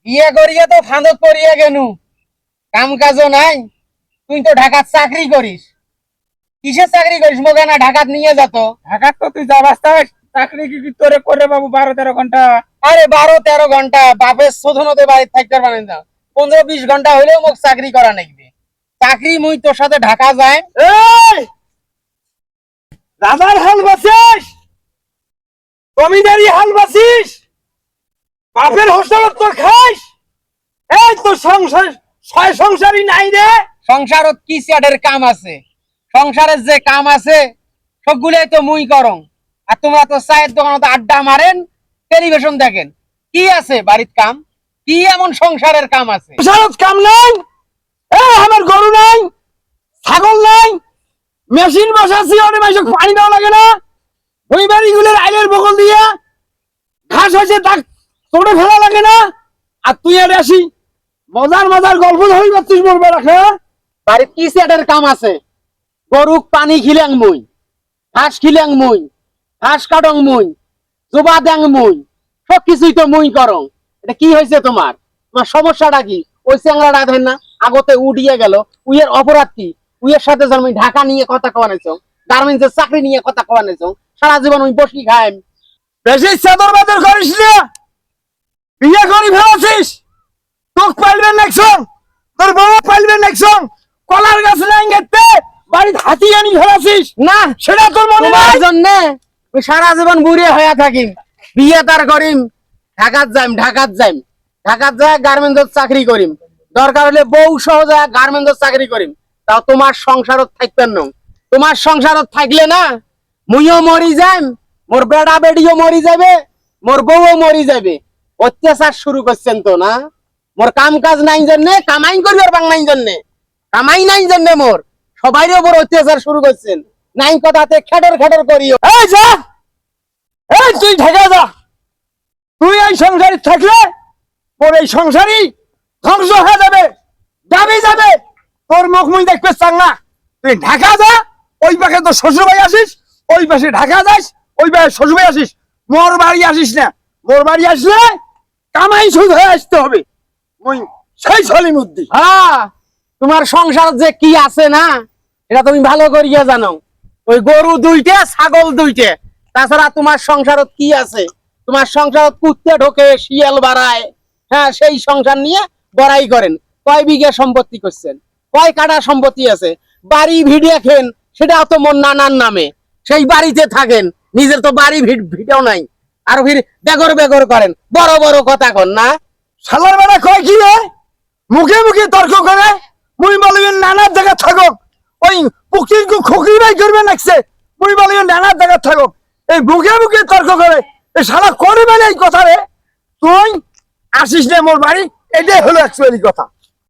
বিয়ে করিয়া তো ফাঁদত পড়িয়া গেনু, কাম কাজও নাই। তুই তো ঢাকাত চাকরি করিস, কিসের চাকরি করিস? মোকে না ঢাকাত নিয়ে যেত। ঢাকা তো তুই যাবাস তাই চাকরি কি তোরে করে বাবু 12-13 ঘন্টা? আরে 12-13 ঘন্টা বাপের শোধনতে বাড়ি থাকতে পারেন না, 15-20 ঘন্টা হইলেও মোক চাকরি করা নাকবে। চাকরি মুই তোর সাথে ঢাকা যাই। এই রাজার হাল বাসিস, জমিদারি হাল বাসিস, বাপের হোস্টেলত তো খাইস। এই তো সংসার ছয় সংসারই নাই রে। সংসারত কি স্যাটের কাম আছে? সংসারের যে কাম আছে সবগুলাই তো মুই করং। আর তোমরা তো চায়ের দোকানত আড্ডা মারেন, টেলিভিশন দেখেন। কি আছে বাড়ির কাম? কি এমন সংসারের কাম আছে? সংসারত কাম নাই। আমার গরু নাই, ছাগল নাই, মেশিন বসাচ্ছি, ওরে মাইসক পানি দেওয়া লাগে না। ওই বাড়িগুলোর আইলের বগল দিয়া ঘাস হয়েছে, তা তোড়ে ফেলা লাগে না। আর তুই আর আসি মজার মজার গল্প ধরি পাচ্ছিস বলবে রাখে। বাড়ির কি স্যাটের কাম আছে? গরুক পানি খিলেং মুই, ঘাস খিলেং মুই, ঘাস কাটং মুই, জোবা দেং মুই, সব কিছুই তো মুই করং। এটা কি হয়েছে তোমার? তোমার সমস্যাটা কি? ওই চ্যাংড়াটা ধরেন না আগতে উড়িয়ে গেল, উইয়ের অপরাধ কি? উইয়ের সাথে জন্ম ঢাকা নিয়ে কথা কওয়ানেছ, গার্মেন্টসের চাকরি নিয়ে কথা কওয়ানেছ, সারা জীবন ওই বসি খায়। বেশি চাদর বাদর করিস না, বিয়ে করি ফেলাছিস। তোক পাইলবে নেকশন, তোর বউ পাইলবে নেকশন। কলার গাছ নাই গেতে বাড়িতে হাতি আনি ফেলাছিস না, সেটা তোর মনে তোমার নাই? জন্য ওই সারা জীবন বুড়িয়ে হয়ে থাকিম, বিয়ে তার করিম, ঢাকাত যাইম, ঢাকাত যাইম, ঢাকাত যায় গার্মেন্টসত চাকরি করিম, দরকার হলে বউ সহ যায় গার্মেন্টসত চাকরি করিম। তাও তোমার সংসারত থাকবেন না। তোমার সংসারত থাকলে না মুইও মরি যাইম, মোর বেড়া বেড়িও মরি যাবে, মোর বউও মরি যাবে। অত্যাচার শুরু করছেন তো না? মোর কাম কাজ নাই জন্যে, কামাই করিবার বাং নাই জন্যে, কামাই নাই জন্যে মোর সবাইর উপর অত্যাচার শুরু করছেন। নাই কথাতে খেটর খেটর করিও। এই যা, এই তুই ঢাকা যা। তুই এই সংসারে থাকলে তোর এই সংসারই ধ্বংস হয়ে যাবে, যাবে যাবে। তোর মুখ মুই দেখবে চাং না। তুই ঢাকা যা, ওই পাশে তোর শ্বশুর বাড়ি আসিস, ওই পাশে ঢাকা যাস, ওই পাশে শ্বশুর বাড়ি আসিস। মোর বাড়ি আসিস না। মোর বাড়ি আসলে কামাই সুদ হয়ে আসতে হবে। মুই সেই সলিমুদ্দি। হ্যাঁ, তোমার সংসার যে কি আছে না এটা তুমি ভালো করিয়া জানো। ওই গরু দুইটা, ছাগল দুইটা, তাছাড়া তোমার সংসারত কি আছে? তোমার সংসারত কুত্তে ঢোকে, শিয়াল বাড়ায়। হ্যাঁ, সেই সংসার নিয়ে বড়াই করেন। কয় বিঘা সম্পত্তি করছেন? কয় কাঠা সম্পত্তি আছে? বাড়ি ভিড়ে খেন, সেটাও তো মোর নানার নামে। সেই বাড়িতে থাকেন, নিজের তো বাড়ি ভিটেও নাই, আর ফির বেগর বেগর করেন, বড় বড় কথা কন না। শালার বেড়া কয় কি রে? মুখে মুখে তর্ক করে। মুই বলবি নানার জায়গা থাকো, ওই পুকির খুকি বাই করবে নাকছে। মুই বলবি নানার জায়গা থাকো, এই মুখে মুখে তর্ক করে। এই শালা করবে না এই কথা রে। তুই আসিস না মোর বাড়ি, এটাই হলো অ্যাকচুয়ালি কথা।